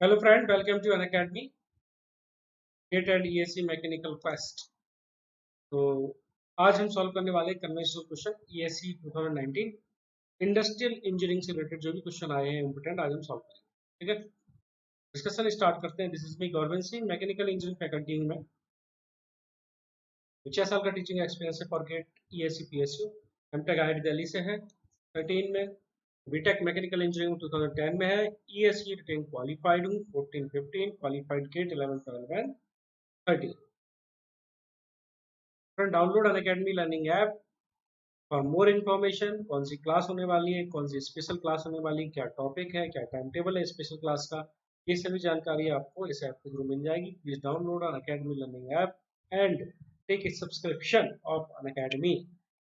Hello friend, welcome to Unacademy GATE and ESC mechanical fest. तो आज हम solve करने वाले conventional question ESC 2019 industrial engineering से रिलेटेड जो भी क्वेश्चन आए हैं इंपोर्टेंट, आज हम सॉल्व करेंगे। ठीक है, डिस्कशन स्टार्ट करते हैं। This is me government Singh, mechanical engineering faculty में 6 साल का टीचिंग एक्सपीरियंस है for GATE ESC PSU. M Tech IIT Delhi से है 13 में। बीटेक मैकेनिकल इंजीनियरिंग 2010 में है। ईएससी रिटेन क्वालिफाइड हूँ 14-15, qualified GATE 11, 12 and 13। Download Unacademy learning app for more information. कौन सी क्लास होने वाली है, कौन सी स्पेशल क्लास होने वाली है, क्या टॉपिक है, क्या टाइम टेबल है स्पेशल क्लास का, ये सभी जानकारी आपको इस ऐप के थ्रू मिल जाएगी। Please download Unacademy learning app and take a subscription of Unacademy.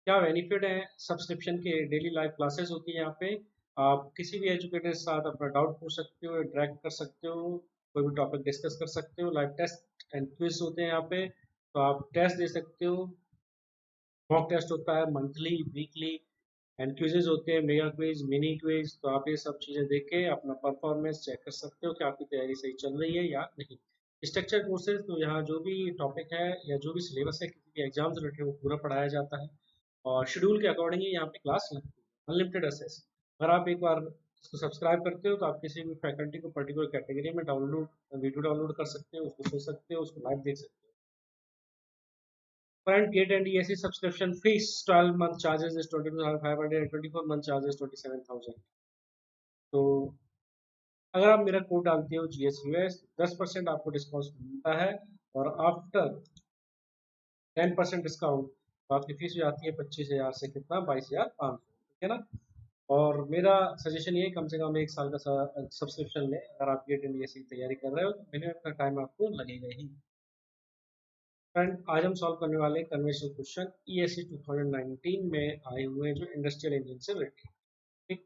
क्या बेनिफिट है सब्सक्रिप्शन के? डेली लाइव क्लासेस होती है यहाँ पे। आप किसी भी एजुकेटर के साथ अपना डाउट पूछ सकते हो, इंटरेक्ट कर सकते हो, कोई भी टॉपिक डिस्कस कर सकते हो। लाइव टेस्ट एंड क्विज होते हैं यहाँ पे, तो आप टेस्ट दे सकते हो। मॉक टेस्ट होता है मंथली, वीकली, एंड क्विजेज होते हैं, मेगा क्विज, मिनी क्विज। तो आप ये सब चीज़ें देख के अपना परफॉर्मेंस चेक कर सकते हो कि आपकी तैयारी सही चल रही है या नहीं। स्ट्रक्चर कोर्सेज, तो यहाँ जो भी टॉपिक है या जो भी सिलेबस है किसी भी एग्जाम से रिलेटेड वो पूरा पढ़ाया जाता है और शेड्यूल के अकॉर्डिंग ही यहाँ पे क्लास लगती है। Unlimited access. अगर आप एक बार इसको सब्सक्राइब करते हो तो आप किसी भी फैकल्टी को पर्टिकुलर कैटेगरी में डाउनलोड वीडियो डाउनलोड कर सकते हो, उसको सुन सकते हो, उसको लाइव देख सकते हो। Current Gate and ESC subscription fees 12 month charges is 22,500 and 24 month charges 27,000। तो अगर आप मेरा कोड डालते हो GSUS 10% आपको डिस्काउंट मिलता है और आफ्टर 10% डिस्काउंट तो आपकी फीस हो जाती है 25,000 से कितना 22,500। ठीक है ना। और मेरा सजेशन ये कम से कम 1 साल का सब्सक्रिप्शन ले। अगर आप गेट एंड ESC की तैयारी कर रहे हो तो मिनिमम का टाइम आपको लगेगा ही। फ्रेंड, आज हम सॉल्व करने वाले कन्वेंशनल क्वेश्चन ईएससी 2019 में आए हुए हैं जो इंडस्ट्रियल इंजन से रिलेटेड। ठीक,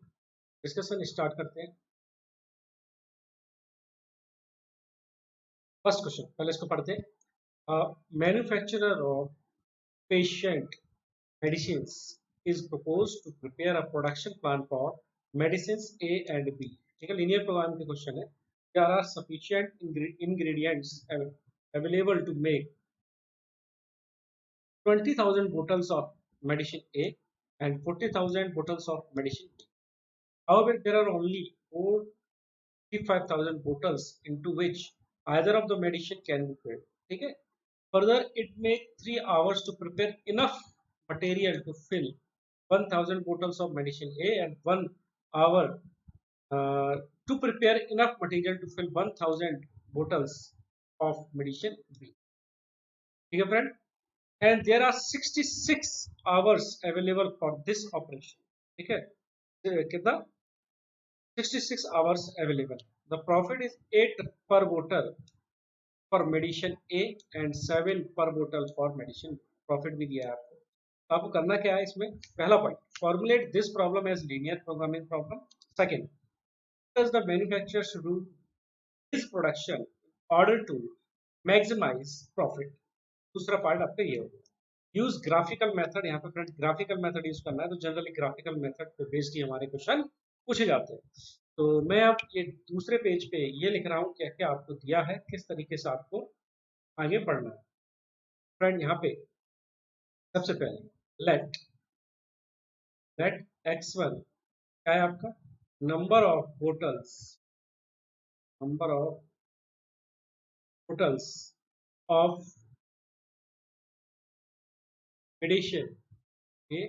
डिस्कशन स्टार्ट करते हैं। फर्स्ट क्वेश्चन पहले इसको पढ़ते हैं। Manufacturer of patient medicines is proposed to prepare a production plan for medicines A and B। ठीक है, लीनियर प्रोग्राम के क्वेश्चन है। There are sufficient ingredients available to make 20,000 bottles of medicine A and 40,000 bottles of medicine B. However, there are only 45,000 bottles into which either of the medicine can be filled। ठीक है। Further, it may 3 hours to prepare enough material to fill 1,000 bottles of medicine A and 1 hour uh, to prepare enough material to fill 1,000 bottles of medicine B। ठीक है friend. And there are 66 hours available for this operation। ठीक है, कितना 66 hours available। The profit is 8 per bottle for medicine A and 7 per bottle for medicine B। Profit भी दिया है आपको। तो आपको करना क्या है इसमें? पहला point, formulate this problem as linear programming problem. Second, does the manufacturer should do this production in order to maximize profit। दूसरा पार्ट आपका ये होगा, यूज ग्राफिकल मेथड। यहाँ पे फ्रेंड ग्राफिकल मेथड यूज करना है, तो जनरली ग्राफिकल मेथड पे बेस्ड ही हमारे क्वेश्चन पूछे जाते हैं। तो मैं अब ये दूसरे पेज पे ये लिख रहा हूँ क्या क्या आपको दिया है, किस तरीके से आपको आगे बढ़ना है। फ्रेंड यहाँ पे सबसे पहले लेट लेट x1 क्या है आपका, number of bottles, number of bottles of medicine A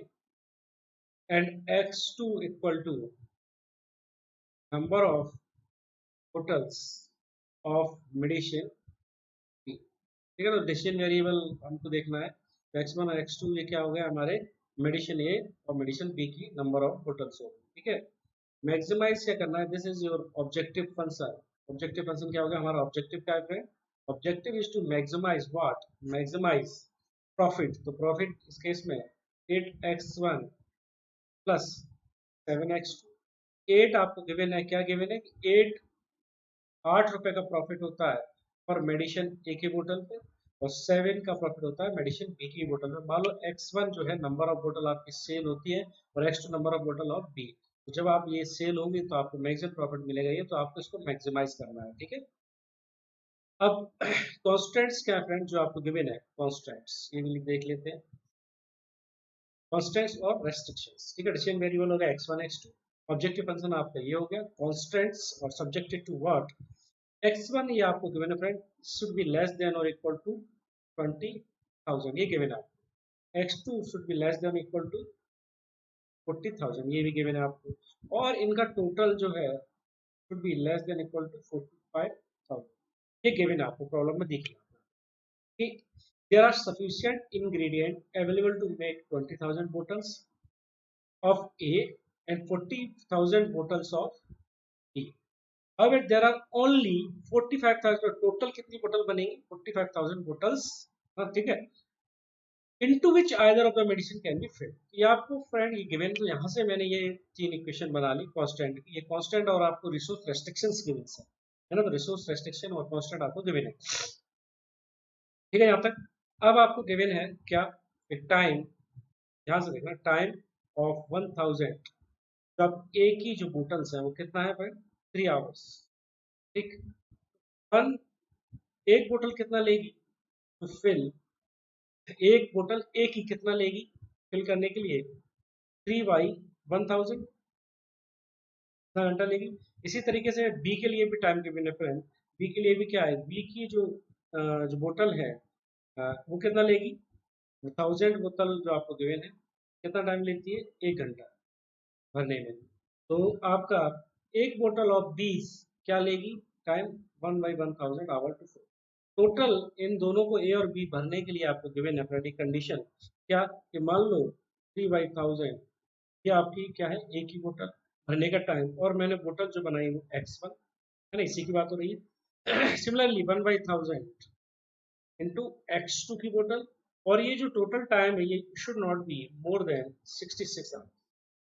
and x2 equal to number of bottles of medicine B. ठीक है, तो डिसीजन वेरिएबल हमको देखना है। तो x1 और x2 ये क्या हो गया हमारे मेडिसिन ए और मेडिसिन बी की नंबर ऑफ बोटल्स हो गई। ठीक है, मैक्सिमाइज क्या करना है, this is your objective function. Objective function क्या हो गया हमारा, ऑब्जेक्टिव क्या है? Objective is to maximise what, maximise profit. तो प्रॉफिट इस केस में 8x1 प्लस 7x2। 8 आपको गिवन है, क्या गिवन है कि 8 रुपए का प्रॉफिट होता है पर मेडिसिन ए की बोतल पे और 7 का प्रॉफिट होता है मेडिसिन बी की बोतल में। मान लो x1 जो है नंबर ऑफ बोतल आपकी सेल होती है और x2 नंबर ऑफ बोतल ऑफ बी। तो जब आप ये सेल होगी तो आपको मैक्सिमम प्रॉफिट मिलेगा, ये तो आपको इसको मैक्सिमाइज करना है, ठीक है। अब कॉन्स्टेंट्स क्या फ्रेंड जो आपको गिवन है, कॉन्स्टेंट्स ये भी देख लेते हैं। कॉन्स्टेंट्स और रेस्ट्रिक्शंस, ठीक है। डिसीजन वेरिएबल हो गया x1 x2, ऑब्जेक्टिव फंक्शन आपका ये हो गया। कॉन्स्टेंट्स और सब्जेक्टेड टू व्हाट, x1 ये आपको गिवन है friend, should be less than और इक्वल टू 20,000, ये गिवन है आपको। x2 should be less than equal to 40,000, ये भी गिवन है आपको। और इनका टोटल जो है should be less than equal to 45,000, ये गिवन है आपको, प्रॉब्लम में दिख रहा है कि there are sufficient ingredient available to make 20,000 bottles of A and 40,000 bottles of B. However, there are only 45,000, total कितनी बोतल बनेगी, 45,000 बोतल्स, ठीक है। Into which either of the medicine can be filled, ये आपको फ्रेंड ये गिवन, तो यहाँ से मैंने ये तीन इक्वेशन बना ली कांस्टेंट की, ये कांस्टेंट और आपको रिसोर्स रेस्ट्रिक्शंस गिवन है ना, तो रिसोर्स रेस्ट्रिक्शन और कांस्टेंट आपको गिवन है, ठीक है यहाँ तक। अब आपको गिवन है क्या, टाइम, ध्यान से देखना, टाइम ऑफ 1000, जब ए की जो बोटल्स है वो कितना है फ्रेंड, 3 आवर्स, ठीक। वन, एक बोतल कितना लेगी तो फिल, एक बोतल ए की कितना लेगी फिल करने के लिए, 3/1000, कितना घंटा लेगी। इसी तरीके से बी के लिए भी टाइम गिवन है फ्रेंड, बी के लिए भी क्या है, बी की जो बोतल है वो कितना लेगी, 1000 बोतल जो आपको गिवन है, कितना टाइम लेती है, 1 घंटा भरने में। तो आपका एक बोतल ऑफ 20 क्या लेगी time, 1/1000 hour to fill. Total इन दोनों को ए और बी भरने के लिए आपको गिवन है फ्रेंड कंडीशन क्या, कि मान लो 3/1000 ये आपकी क्या है, ए की बोतल भरने का टाइम, और मैंने बोतल जो बनाई वो x1 है ना, इसी की बात हो रही है। सिमिलरली 1/1000 इंटू x2 की बोतल, और ये जो टोटल टाइम है ये should not be more than 66 hours.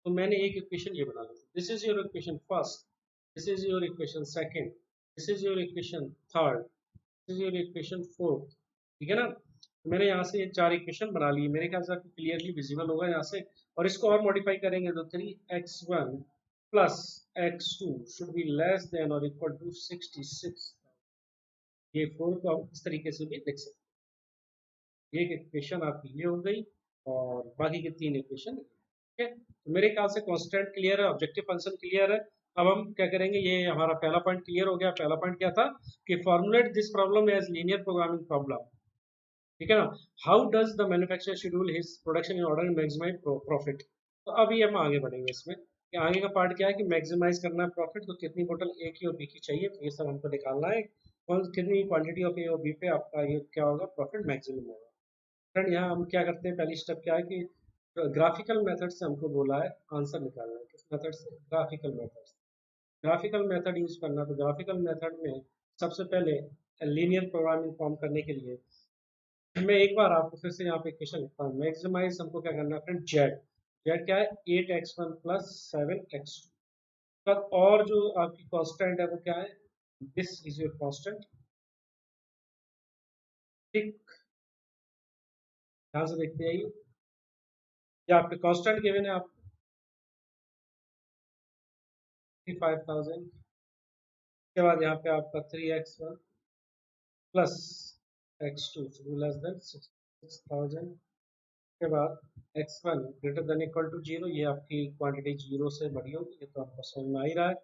तो मैंने एक इक्वेशन ये बना ली, this is your equation first, this is your equation second, this is your equation third, this is your equation fourth, ठीक है ना। तो मैंने यहाँ से ये 4 इक्वेशन बना ली, मेरे ख्याल से आपको क्लियरली विजिबल होगा यहाँ से। और इसको और मॉडिफाई करेंगे तो 3x1 plus x2 should be less than और इक्वल टू 66, ये 4 को हम इस तरीके से भी लिख सकते हैं। एक इक्वेशन आपकी ये हो गई और बाकी के 3 इक्वेशन, ठीक है। तो मेरे ख्याल से कांस्टेंट क्लियर है, ऑब्जेक्टिव फंक्शन क्लियर है। अब हम क्या करेंगे, ये हमारा पहला पॉइंट क्लियर हो गया। पहला पॉइंट क्या था कि formulate this problem as linear programming problem, ठीक है ना। How does the manufacturer schedule his production in order to maximise profit. तो अभी हम आगे बढ़ेंगे इसमें कि आगे का पार्ट क्या है कि मैक्सिमाइज करना है प्रॉफिट, तो कितनी बोतल ए की और बी की चाहिए, तो ये सब हमको निकालना है, कौन कितनी क्वांटिटी ऑफ ए और बी पे आपका ये क्या होगा, प्रॉफिट मैक्सिमम होगा। फ्रेंड यहाँ हम क्या करते हैं, पहली स्टेप क्या है कि ग्राफिकल मेथड से हमको बोला है आंसर निकालना है, किस मेथड से, ग्राफिकल मेथड से। ग्राफिकल मेथड यूज करना, तो ग्राफिकल मेथड में सबसे पहले लीनियर प्रोग्रामिंग फॉर्म करने के लिए मैं एक बार आपको फिर से यहाँ पे क्वेश्चन लिखता हूँ। मैक्सिमाइज हमको क्या करना है फ्रेंड, जेड, जेड क्या है, 8x1 प्लस 7x2, और जो आपकी कांस्टेंट है वो क्या है, दिस इज योर कांस्टेंट, ठीक। ध्यान से देखते आइए, ये आपके कांस्टेंट गिवन है आपको 55,000, के बाद यहाँ पे आपका 3x1 plus x2 less than 6,000, के बाद x1 greater than equal to 0, ये आपकी क्वांटिटी 0 से बड़ी होगी, ये तो आपको समझ में आ ही रहा है।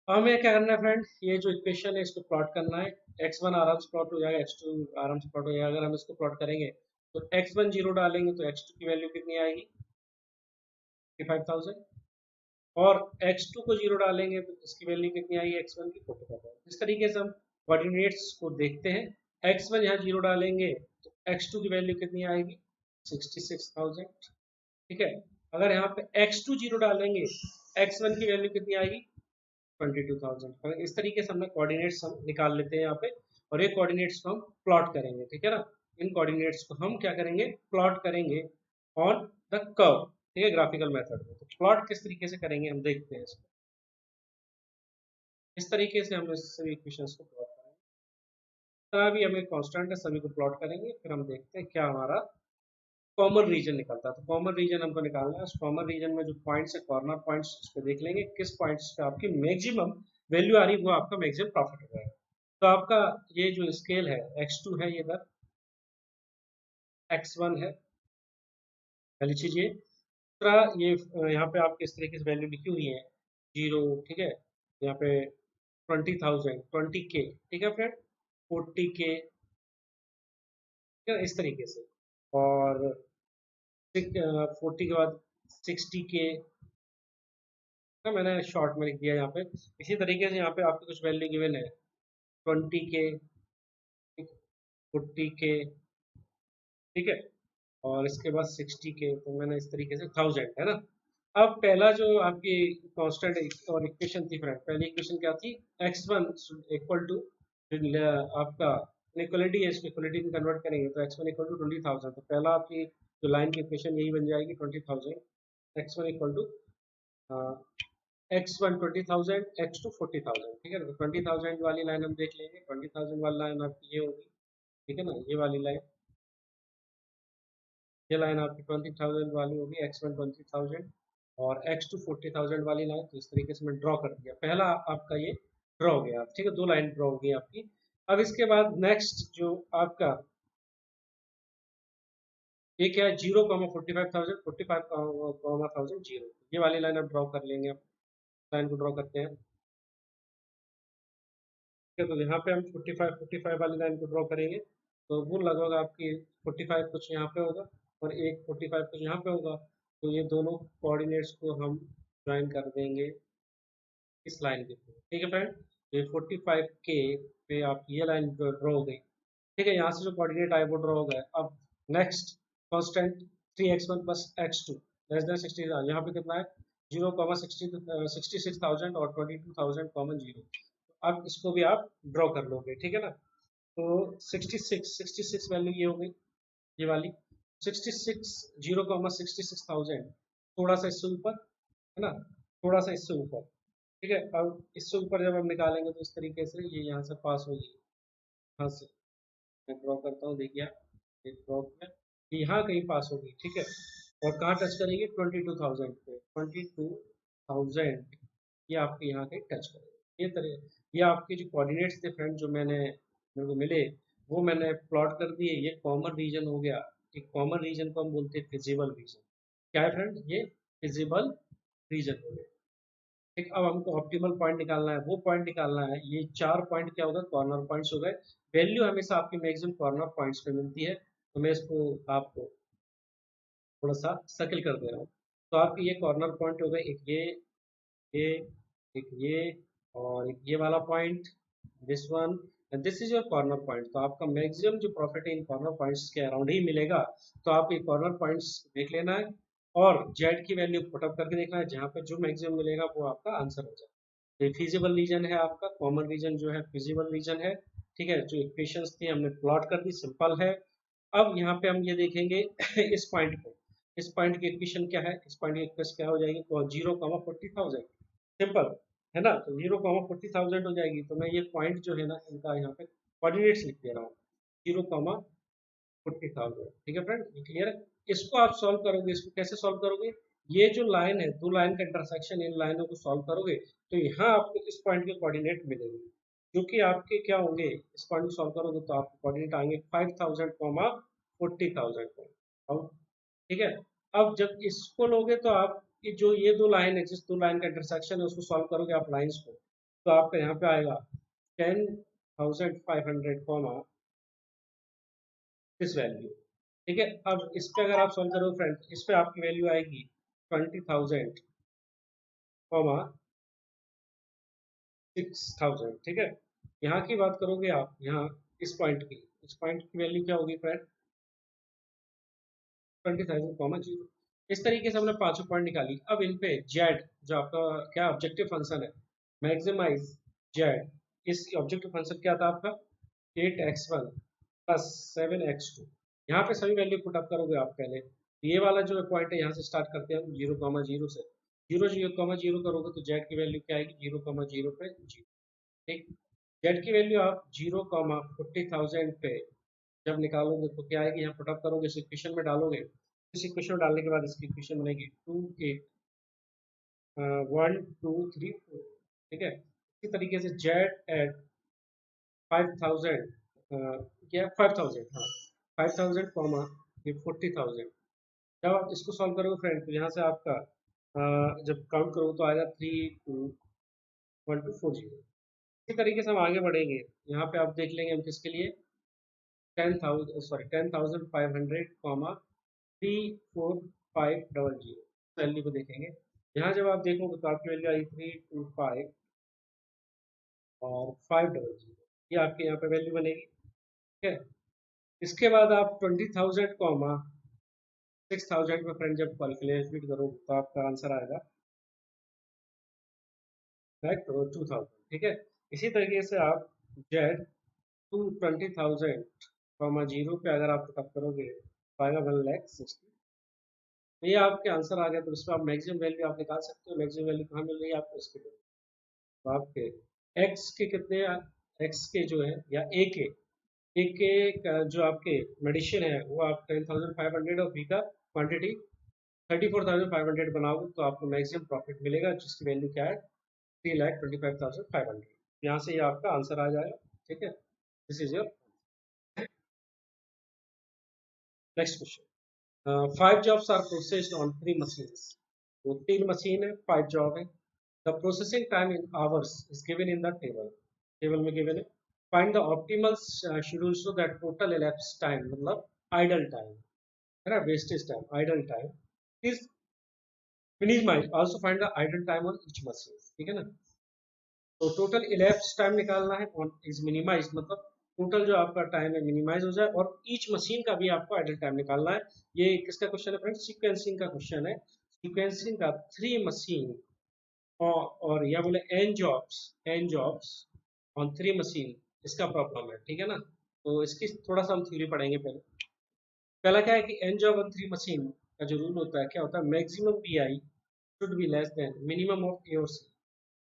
अब हमें क्या करना है फ्रेंड, ये जो इक्वेशन है इसको प्लॉट करना है। x1 आराम से प्लॉट हो जाएगा, x2 आराम से प्लॉट हो जाएगा। अगर हम इसको प्लॉट करेंगे तो x1 0 डालेंगे तो x2 की वैल्यू कितनी आएगी, 55,000, और x2 को 0 डालेंगे तो इसकी वैल्यू कितनी आएगी, x1 की 45,000। इस तरीके से हम कोऑर्डिनेट्स को देखते हैं, x1 यहाँ 0 डालेंगे तो x2 की वैल्यू कितनी आएगी, 66,000, ठीक है। अगर यहाँ पे x2 0 डालेंगे, x1 की वैल्यू कितनी आएगी, 22,000। इस तरीके से हमने कोऑर्डिनेट्स हम निकाल लेते हैं यहाँ पे, और ये कोऑर्डिनेट्स को हम प्लॉट करेंगे, ठीक है ना। इन कोऑर्डिनेट्स को हम क्या करेंगे, प्लॉट करेंगे ऑन द कर्व, ठीक है, ग्राफिकल मेथड में। तो प्लॉट किस तरीके से करेंगे हम देखते हैं इसको, इस तरीके से हम इस सभी इक्वेशंस को प्लॉट करेंगे। तरह भी हमें कांस्टेंट है, सभी को प्लॉट करेंगे, फिर हम देखते हैं क्या हमारा कॉमन रीजन निकलता है। तो कॉमन रीजन हमको निकालना है। उस कॉमन रीजन में जो पॉइंट्स है, कॉर्नर पॉइंट्स, उस पर देख लेंगे किस पॉइंट्स पे आपकी मैक्सिमम वैल्यू आ रही है, वो आपका मैक्सिमम प्रॉफिट हो जाएगा। तो आपका ये जो स्केल है x2 है, ये इधर x1 है, पहली चीज ये। दूसरा ये यहाँ पे आपके इस तरीके से वैल्यू लिखी हुई है, 0, ठीक है, यहाँ पे 20,000, 20K, ठीक है फ्रेंड, 40K, ठीक है, इस तरीके से। और 40 के बाद 60K, मैंने शॉर्ट में लिख दिया यहाँ पे। इसी तरीके से यहाँ पे आपको कुछ वैल्यू गिवन है, 20K, 40K, ठीक है, और इसके बाद 60K, तो मैंने इस तरीके से 1000, है ना। अब पहला जो आपकी कांस्टेंट और इक्वेशन थी फ्रेंड, पहली इक्वेशन क्या थी, x1 इक्वल टू आपका इक्वलिटी है, इसको इक्वलिटी में कन्वर्ट करेंगे तो x1 इक्वल टू 20,000। तो पहला आपकी जो लाइन की इक्वेशन यही बन जाएगी, 20,000, x1 equal to x1 20,000, x2 40,000, ठीक है ना। तो 20,000 वाली लाइन हम देख लेंगे, 20,000 वाली लाइन आपकी ये होगी, ठीक है ना, ये वाली लाइन, ये लाइन आपकी 20,000 वाली होगी, x1 20,000 और x2 40,000 वाली लाइन। तो इस तरीके से मैं ड्रॉ कर दिया, पहला आपका ये ड्रॉ हो गया, ठीक है, दो लाइन ड्रॉ हो गई आपकी। अब इसके बाद नेक्स्ट जो आपका ये क्या है, 0,45,000, 45,000, 0, ये वाली लाइन आप ड्रॉ कर लेंगे। आप लाइन को ड्रॉ करते हैं, ठीक है, तो यहाँ पे हम 45 वाली लाइन को ड्रॉ करेंगे। तो वो लगभग आपकी 45 कुछ यहाँ पे होगा और एक 45 कुछ यहाँ पे होगा। तो ये दोनों कोऑर्डिनेट्स को हम ज्वाइन कर देंगे इस लाइन के थ्रू, ठीक है फ्रेंड। ये 45K पे आप ये लाइन ड्रॉ हो गई, ठीक है, यहाँ से जो कोऑर्डिनेट आए वो ड्रॉ हो गए। अब next constant 3x1 plus x2 less than 60, यहाँ पे कितना है, 0,66,000 और 22,000 कॉमन 0। अब इसको भी आप ड्रॉ कर लोगे, ठीक है ना। तो 66 वैल्यू ये हो गई, ये वाली 66, 0,66,000, थोड़ा सा इससे ऊपर, है ना, थोड़ा सा इससे ऊपर, ठीक है। अब इससे ऊपर जब हम निकालेंगे तो इस तरीके से ये यहाँ से पास होगी, यहाँ से मैं ड्रॉ करता हूँ, देखिए आप, ये ड्रॉ किया, ये यहाँ कहीं पास होगी, ठीक है। और कहाँ टच करेगी, 22,000 पे, 22,000 ये आपके यहाँ कहीं टच करेगी। ये तरह ये आपके जो कोऑर्डिनेट्स थे फ्रेंड, जो मेरे को मिले, वो मैंने प्लॉट कर दिए। ये कॉमन रीजन हो गया। एक कॉमन रीजन को हम बोलते हैं फिजिबल रीजन। क्या है फ्रेंड, ये फिजिबल रीजन हो गया। ठीक, अब हमको ऑप्टिमल पॉइंट निकालना है, वो पॉइंट निकालना है। ये चार पॉइंट क्या होगा, कॉर्नर पॉइंट्स हो गए। वैल्यू हमेशा आपकी मैक्सिमम कॉर्नर पॉइंट्स पे मिलती है। तो मैं इसको आपको थोड़ा सा सर्किल कर दे रहा हूँ। तो आपके ये कॉर्नर पॉइंट हो गए, ये एक ये और एक ये वाला point, this one, and this is your corner point. तो आपका मैक्सिमम जो प्रॉफिट है इन कॉर्नर पॉइंट्स के अराउंड ही मिलेगा। तो आप ये कॉर्नर पॉइंट्स देख लेना है और जेड की वैल्यू पुटअप करके देखना है, जहाँ पे जो मैक्सिमम मिलेगा वो आपका आंसर हो जाए। तो ये फिजिबल रीजन है आपका, कॉमन रीजन जो है फिजिबल रीजन है, ठीक है। जो इक्वेशंस थी हमने प्लॉट कर दी, सिंपल है। अब यहाँ पे हम ये देखेंगे इस पॉइंट को, इस पॉइंट की इक्वेशन क्या है, इस पॉइंट की इक्वेशन क्या हो जाएगी, तो 0,40,000, सिंपल है ना। तो 0,40,000 हो जाएगी। तो मैं ये पॉइंट जो है ना, इनका यहाँ पे कोऑर्डिनेट्स लिख दे रहा हूँ, 0,40,000, ठीक है फ्रेंड, ये क्लियर है। इसको आप सॉल्व करोगे, इसको कैसे सॉल्व करोगे, ये जो लाइन है, दो लाइन का इंटरसेक्शन, इन लाइनों को सॉल्व करोगे तो यहाँ आपको इस पॉइंट के कोऑर्डिनेट मिलेंगे, जो कि आपके क्या होंगे, इस पॉइंट को सॉल्व करोगे तो आपको कोऑर्डिनेट आएंगे 5,000, 40,000, ठीक है। अब जब इसको लोगे तो आप कि जो ये दो लाइन है, जिस दो लाइन का इंटरसेक्शन है, उसको सॉल्व करोगे आप लाइंस को, तो आपका यहाँ पे आएगा 10,500 कॉमा दिस वैल्यू, ठीक है। अब इस पे अगर आप सॉल्व करोगे फ्रेंड, इस पे आपकी वैल्यू आएगी 20,000 कॉमा 6,000, ठीक है। यहाँ की बात करोगे आप, यहाँ इस पॉइंट की वैल्यू क्या होगी फ्रेंड, 20,000 कॉमा 0। इस तरीके से हमने पांचों पॉइंट निकाली। अब इन पे जेड, जो आपका क्या ऑब्जेक्टिव फंक्शन है, मैक्सिमाइज जेड, इस ऑब्जेक्टिव फंक्शन क्या था आपका, 8x1 प्लस 7x2। यहाँ पे सभी वैल्यू पुट अप करोगे आप पहले। ये वाला जो पॉइंट है, यहाँ से स्टार्ट करते हैं हम 0,0 से, 0,0 करोगे तो जेड की वैल्यू क्या आएगी, 0,0 पे 0, ठीक। जेड की वैल्यू आप 0,40,000 पे जब निकालोगे तो क्या आएगी, यहाँ पुट अप करोगे, इस इक्वेशन में डालोगे इस इक्वेशन डालने के बाद इसकी इक्वेशन बनेगी 2 8 1 2 3 4, ठीक है। इसी तरीके से जेड एट 5000, क्या 5000, हाँ 5000 कॉमा ये 40,000। जब आप इसको सॉल्व करोगे फ्रेंड तो यहाँ से आपका जब काउंट करोगे तो आएगा 3 2 1 2 4 0। इसी तरीके से हम आगे बढ़ेंगे। यहाँ पे आप देख लेंगे हम किसके लिए 10,500 कॉमा 34500 वैल्यू को देखेंगे। यहाँ जब आप देखोगे तो आपकी वैल्यू आई 325 और 500, ये आपके यहाँ पे वैल्यू बनेगी, ठीक है। इसके बाद आप 20,000 कॉमा 6,000 में फ्रेंड जब कैलकुलेट करोगे तो आपका आंसर आएगा राइट 2,000, ठीक है। इसी तरीके से आप जेड टू 20,000 कॉमा 0 पे अगर आप पुटअप करोगे तो आएगा 1,60,000। तो ये आपके आंसर आ गया। तो इसमें आप मैक्सिमम वैल्यू आप निकाल सकते हो। मैक्सिमम वैल्यू कहाँ मिल रही है आपको, इसके तो आपके एक्स के कितने, एक्स के जो है या ए के जो आपके मेडिसिन है वो आप 10,500 और बी का क्वांटिटी 34,500 बनाओगे तो आपको मैक्सिमम प्रॉफिट मिलेगा, जिसकी वैल्यू क्या है 3,25,500। यहाँ से ये आपका आंसर आ जाएगा, ठीक है। This is your next question. 5 jobs are processed on 3 machines। वो 3 मशीन है, 5 जॉब है। The processing time in hours is given in the table। Table में given है। Find the optimal schedule so that total elapsed time मतलब idle time है ना, wastage time, idle time is minimized। Also find the idle time on each machine, ठीक है ना। तो total elapsed time निकालना है, on is minimized मतलब टोटल जो आपका टाइम है मिनिमाइज हो जाए, और ईच मशीन का भी आपको आइडल टाइम निकालना है। ये किसका क्वेश्चन है फ्रेंड, सीक्वेंसिंग का क्वेश्चन है। सीक्वेंसिंग का 3 मशीन और या बोले एन जॉब्स ऑन 3 मशीन, इसका प्रॉब्लम है, ठीक है ना। तो इसकी थोड़ा सा हम थ्योरी पढ़ेंगे। पहला क्या है कि एन जॉब ऑन 3 मशीन का जो रूल होता है, क्या होता है, maximum p i should be less than minimum of a और सी,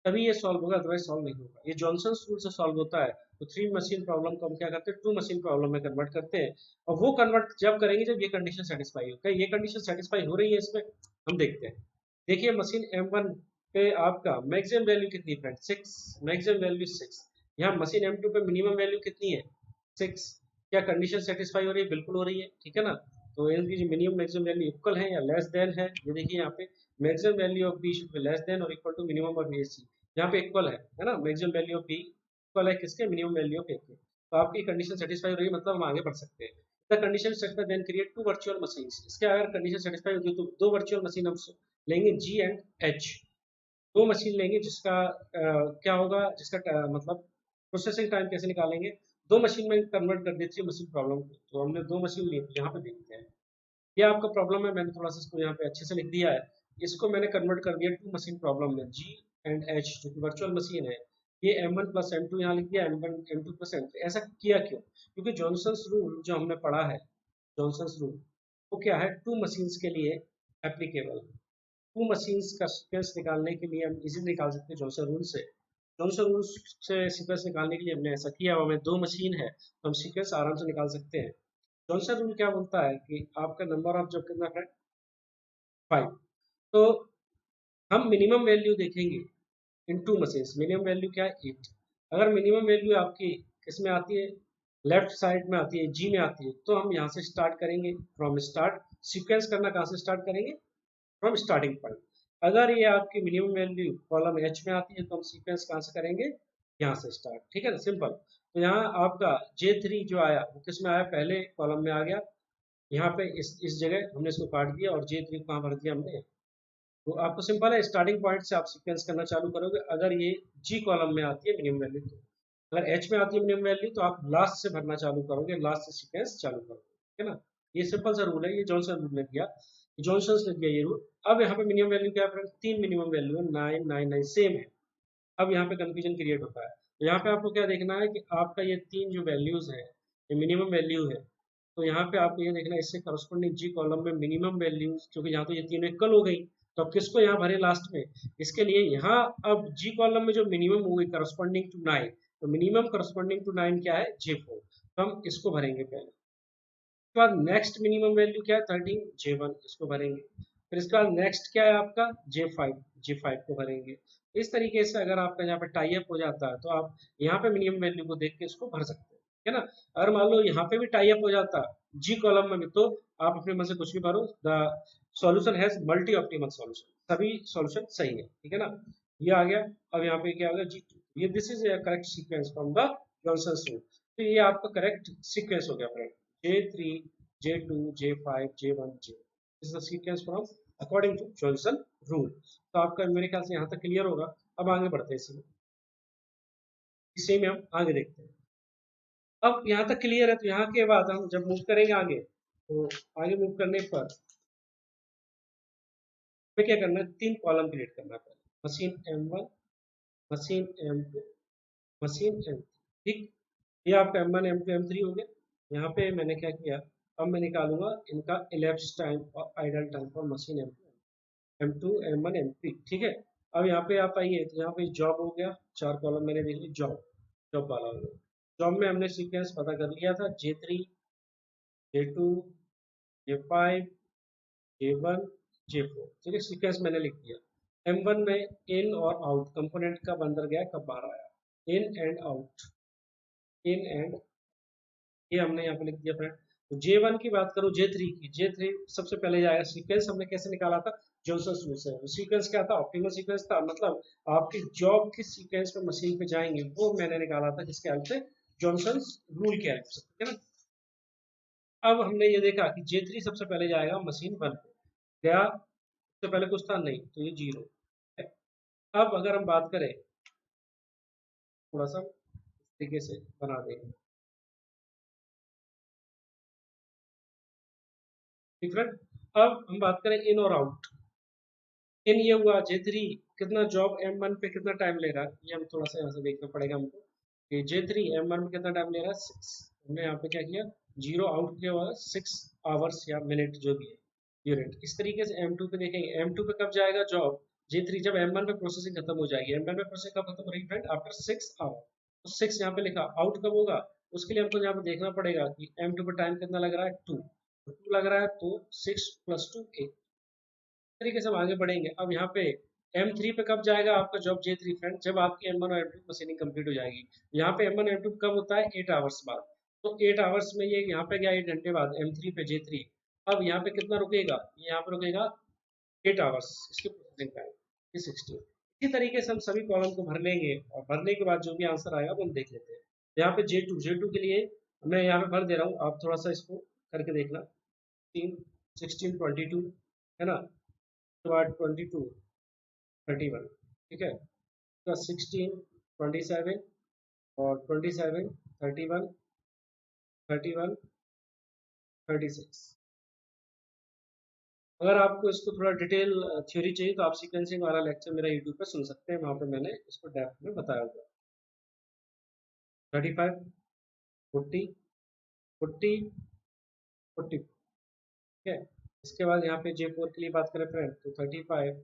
तभी ये सॉल्व होगा, अदरवाइज सॉल्व नहीं होगा। ये जॉनसन रूल से सॉल्व होता है। तो 3 मशीन प्रॉब्लम को हम क्या करते हैं, 2 मशीन प्रॉब्लम में कन्वर्ट करते हैं। और वो कन्वर्ट जब करेंगे जब ये कंडीशन सेटिस्फाई हो। क्या ये कंडीशन सेटिस्फाई हो रही है इसमें, हम देखते हैं। देखिए मशीन M1 पे आपका मैक्सिमम वैल्यू कितनी है फ्रेंड, 6, मैक्सिमम वैल्यू 6। यहाँ मशीन M2 पे मिनिमम वैल्यू कितनी है, 6। क्या कंडीशन सेटिस्फाई हो रही है, बिल्कुल हो रही है, ठीक है ना। तो इनकी जो मिनिमम मैक्सिमम वैल्यू इक्वल है या लेस देन है, ये देखिए यहाँ पे maximum value of B should be less than और equal to minimum of A C. यहाँ पे इक्वल है ना, maximum value of B equal है किसके, मिनिमम वैल्यू ऑफ ए के। तो आपकी कंडीशन सेटिस्फाई हो रही है, मतलब हम आगे बढ़ सकते हैं। The condition satisfy then create 2 virtual machines. इसके अगर कंडीशन सेटिस्फाई होती है तो 2 वर्चुअल मशीन हम लेंगे जी एंड एच। 2 मशीन लेंगे जिसका क्या होगा, जिसका मतलब प्रोसेसिंग टाइम कैसे निकालेंगे, 2 मशीन में कन्वर्ट कर देती है मशीन प्रॉब्लम को। तो हमने 2 मशीन ली, यहाँ पे देखते हैं। ये आपका प्रॉब्लम है, मैंने थोड़ा सा इसको यहाँ पे अच्छे से लिख दिया है। इसको मैंने कन्वर्ट कर दिया 2 मशीन प्रॉब्लम में, जी एंड एच जो कि वर्चुअल मशीन है। ये M1 प्लस M2 यहाँ लिख दिया, M1 M2 प्लस M3। ऐसा किया क्यों, क्योंकि जॉनसन्स रूल जो हमने पढ़ा है, जॉनसन्स रूल वो क्या है, 2 मशीन्स के लिए एप्लीकेबल। 2 मशीन्स का सीक्वेंस निकालने के लिए हम इजीली निकाल सकते हैं जॉनसन रूल से। जॉनसन रूल से सीक्वेंस निकालने के लिए हमने ऐसा किया, हमें 2 मशीन है तो हम सीक्वेंस आराम से निकाल सकते हैं। जॉनसन रूल क्या बोलता है कि आपका नंबर ऑफ जब कितना है 5, तो हम मिनिमम वैल्यू देखेंगे इन 2 मशीन्स। मिनिमम वैल्यू क्या है 8। अगर मिनिमम वैल्यू आपकी किसमें आती है, लेफ्ट साइड में आती है, जी में आती है, तो हम यहाँ से स्टार्ट करेंगे फ्रॉम स्टार्ट। सीक्वेंस करना कहाँ से स्टार्ट करेंगे, फ्रॉम स्टार्टिंग पॉइंट। अगर ये आपकी मिनिमम वैल्यू कॉलम एच में आती है तो हम सीक्वेंस कहाँ से करेंगे, यहाँ से स्टार्ट, ठीक है ना, सिंपल। तो यहाँ आपका J3 जो आया वो किस में आया, पहले कॉलम में आ गया। यहाँ पे इस जगह हमने इसको काट दिया और J3 कहाँ भर दिया हमने। तो आपको सिंपल है, स्टार्टिंग पॉइंट से आप सीक्वेंस करना चालू करोगे। अगर ये जी कॉलम में आती है मिनिमम वैल्यू, तो अगर एच में आती है मिनिमम वैल्यू तो आप लास्ट से भरना चालू करोगे, लास्ट से सीक्वेंस चालू करोगे, ठीक है ना। ये सिंपल सा रूल है, ये जॉनसन रूल ने दिया, जॉनसन ने दिया ये रूल। अब यहाँ पे मिनिमम वैल्यू क्या है फ्रेंड्स, 3 मिनिमम वैल्यू है, 9 9 9 सेम है। अब यहाँ पे कंफ्यूजन क्रिएट होता है। तो यहाँ पे आपको क्या देखना है कि आपका ये 3 जो वैल्यूज है ये मिनिमम वैल्यू है। तो यहाँ पे आपको ये देखना है इससे करस्पॉन्डिंग जी कॉलम में मिनिमम वैल्यूज, क्योंकि यहाँ तो ये तीनों इक्वल हो गई, तो अब किसको यहाँ भरे लास्ट में, इसके लिए यहाँ अब जी कॉलम में जो मिनिमम हो गई करस्पॉन्डिंग टू 9, तो मिनिमम करस्पॉन्डिंग टू 9 क्या है J4, तो हम इसको भरेंगे पहले। उसके बाद नेक्स्ट मिनिमम वैल्यू क्या है 13 J1, इसको भरेंगे। फिर इसके बाद नेक्स्ट क्या है आपका J5 को भरेंगे। इस तरीके से अगर आपका यहाँ पे टाई अप हो जाता है तो आप यहाँ पे मिनिमम वैल्यू को देख के इसको भर सकते हैं, है ना। अगर मान लो यहाँ पे भी टाई अप हो जाता जी कॉलम में भी, तो आप अपने मन से कुछ भी भरो, the solution has multi optimal solution, सभी सॉल्यूशन सही है, ठीक है ना। ये आ गया। अब यहाँ पे क्या हो गया G2, ये this is correct sequence from the Johnson rule. तो ये आपका करेक्ट सीक्वेंस हो गया friend, J3, J2, J5, J1, J, this is the sequence from according to Johnson rule. तो आपका मेरे ख्याल से यहाँ तक क्लियर होगा। अब आगे बढ़ते हैं इसी में हम आगे देखते हैं। अब यहाँ तक क्लियर है, तो यहाँ के बाद हम जब मूव करेंगे आगे, तो आगे मूव करने पर हमें क्या करना है, 3 कॉलम क्रिएट करना है। Machine M1, machine M2, machine M3, ठीक। ये आपका M1, M2, M3 हो गया। यहाँ पे मैंने क्या किया, अब मैं निकालूंगा इनका इलेप्स टाइम और idol time for machine M2, M1, M3, ठीक है। अब यहाँ पे आप आइए, तो यहाँ पे जॉब हो गया, 4 कॉलम मैंने देख ली, जॉब जॉब वाला हो गया। जॉब में हमने सीक्वेंस पता कर लिया था, J3, J2, J5, J1, J4, ठीक है, सीक्वेंस मैंने लिख दिया। M1 में इन और आउट कंपोनेंट कब अंदर गया कब बाहर आया, in and out, in and, ये हमने यहाँ पे लिख दिया फ्रेंड। तो J1 की बात करूँ, J3 की, J3 सबसे पहले जाएगा। सीक्वेंस हमने कैसे निकाला था, जॉनसन रूल से। सीक्वेंस क्या था, ऑप्टिमल सीक्वेंस था, मतलब आपकी जॉब किस सीक्वेंस पे मशीन पे जाएंगे वो मैंने निकाला था, किसके हेल्प से, जॉनसन रूल के हेल्प से, ठीक है ना। अब हमने ये देखा कि J3 सबसे पहले जाएगा मशीन 1 पे, गया, उससे पहले कुछ था नहीं, तो ये 0 है। अब अगर हम बात करें, थोड़ा सा इस तरीके से बना देंगे, ठीक है। अब हम बात करें इन और आउट। इन ये हुआ J3, कितना जॉब M1 पे कितना टाइम ले रहा है, ये हम थोड़ा सा यहाँ से देखना पड़ेगा हमको कि J3 M1 में कितना टाइम ले रहा है, 6। हमने यहाँ पे क्या किया, 0 आउट किया हुआ है, 6 आवर्स या मिनट जो भी है, यूनिट। इस तरीके से M2 पे देखेंगे, M2 पे कब जाएगा जॉब, J3 जब M1 में प्रोसेसिंग खत्म हो जाएगी। M1 में प्रोसेसिंग कब खत्म हो रही है, आफ्टर 6 आवर। तो 6 यहाँ पे लिखा, आउट कब होगा, उसके लिए हमको यहाँ पे देखना पड़ेगा कि M2 पे टाइम कितना लग रहा है, 2, 2 लग रहा है, तो 6 + 2 8 तरीके से हम आगे बढ़ेंगे। अब यहाँ पे M3 पे कब जाएगा आपका जॉब J3 फ्रेंड, जब आपकी M1 और M2 मशीनिंग कंप्लीट हो जाएगी। यहाँ पे M1 M2 कब होता है, 8 आवर्स बाद। तो 8 आवर्स में ये यहाँ पे गया 8 घंटे बाद M3 पे J3। अब यहाँ पे कितना रुकेगा, ये यहाँ पे रुकेगा 8 आवर्स, इसकी प्रोसेसिंग टाइम ये 16। इसी तरीके से हम सभी कॉलम को भर लेंगे, और भरने के बाद जो भी आंसर आएगा वो हम देख लेते हैं। यहाँ पे J2 के लिए मैं यहाँ पे भर दे रहा हूँ, आप थोड़ा सा इसको करके देखना। 3, 16, 22, है ना। उसके बाद 22, 31, ठीक है। उसका 16, 27 और 27, 31, 31, 36। अगर आपको इसको थोड़ा डिटेल थ्योरी चाहिए तो आप सीक्वेंसिंग वाला लेक्चर मेरा यूट्यूब पे सुन सकते हैं, वहाँ पे मैंने इसको डेप्थ में बताया हुआ है। 35, 40, 40, 40, ठीक है। इसके बाद यहाँ पे J4 के लिए बात करें फ्रेंड, तो 35,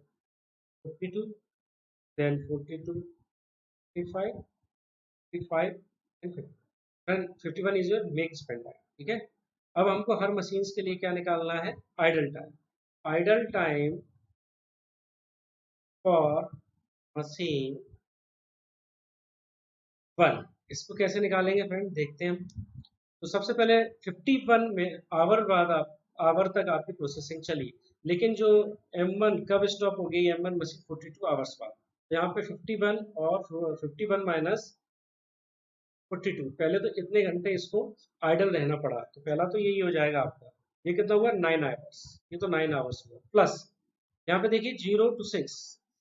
52, then 42, 55, 55 and 50। Friend 51 is your makespan time, ठीक है। अब हमको हर मशीन्स के लिए क्या निकालना है, idle time. Idol time for machine 1, इसको कैसे निकालेंगे फ्रेंड, देखते हैं हम। तो सबसे पहले 51 में आवर बाद आवर तक आपकी प्रोसेसिंग चली, लेकिन जो M1 कब स्टॉप हो गई, M1 मशीन 42 आवर्स बाद। तो यहाँ पे 51 और 51 माइनस 42, पहले तो इतने घंटे इसको आइडल रहना पड़ा, तो पहला तो यही हो जाएगा आपका। ये कितना हुआ, 9 आवर्स, ये तो 9 आवर्स हुआ, प्लस यहाँ पे देखिए 0 to 6,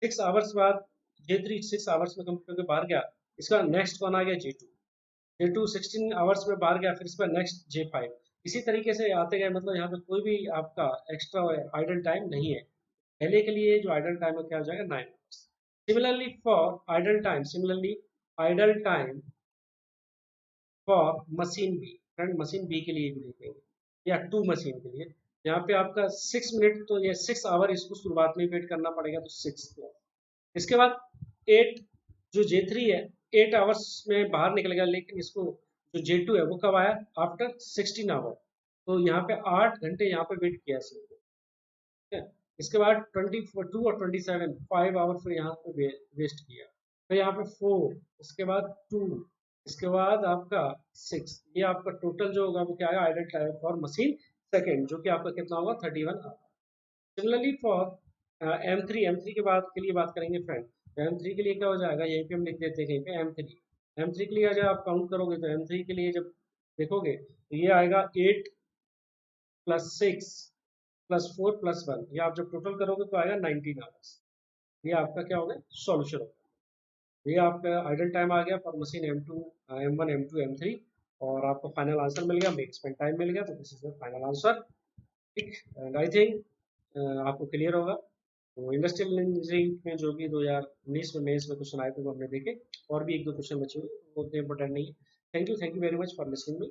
6 आवर्स बाद J3 6 आवर्स में कंप्यूटर के बाहर गया। इसका नेक्स्ट कौन आ गया, J2 16 आवर्स में बाहर गया, फिर इसका नेक्स्ट J5। इसी तरीके से आते गए, मतलब यहाँ पे कोई भी आपका एक्स्ट्रा आइडल टाइम नहीं है। पहले के लिए जो आइडल टाइम है क्या हो जाएगा, 9 hours. Similarly idle time for machine B, friend machine B के लिए भी लिखेंगे, या 2 मशीन के लिए। यहाँ पे आपका 6 मिनट, तो ये 6 आवर इसको शुरुआत में वेट करना पड़ेगा, तो 6 इसके बाद 8, जो J3 है 8 आवर्स में बाहर निकल गया, लेकिन इसको जो J2 है वो कब आया, आफ्टर 16 आवर। तो यहाँ पे 8 घंटे यहाँ पे वेट किया इसने, ठीक है। इसके बाद 22 और 27 5 आवर फिर यहाँ पे वेस्ट किया, फिर यहाँ पे 4, इसके बाद 2, इसके बाद आपका 6, ये आपका टोटल जो होगा वो क्या है, idol time for machine second, जो कि आपका कितना होगा 31 आवर। सिमिलरली फॉर M3 के बाद के लिए बात करेंगे फ्रेंड, तो M3 के लिए क्या हो जाएगा, यहीं पे हम लिख देते हैं कहीं पे M3 के लिए अगर आप काउंट करोगे तो M3 के लिए जब देखोगे तो ये आएगा 8 + 6 + 4 + 1, ये आप जब टोटल करोगे तो आएगा 19 आवर्स। ये आपका क्या होगा, सॉल्यूशन होगा। ये आपका आइडल टाइम आ गया for machine M1 M2 M3, और आपको फाइनल आंसर मिल गया, मेक स्पेंड टाइम मिल गया, तो this is the final answer. ठीक, एंड आई थिंक आपको क्लियर होगा। तो इंडस्ट्रियल इंजीनियरिंग में जो भी 2019 में मेंस में क्वेश्चन आए थे वो हमने देखे, और भी एक दो क्वेश्चन बचे हुए, वो उतने इंपॉर्टेंट नहीं है। Thank you very much for listening me.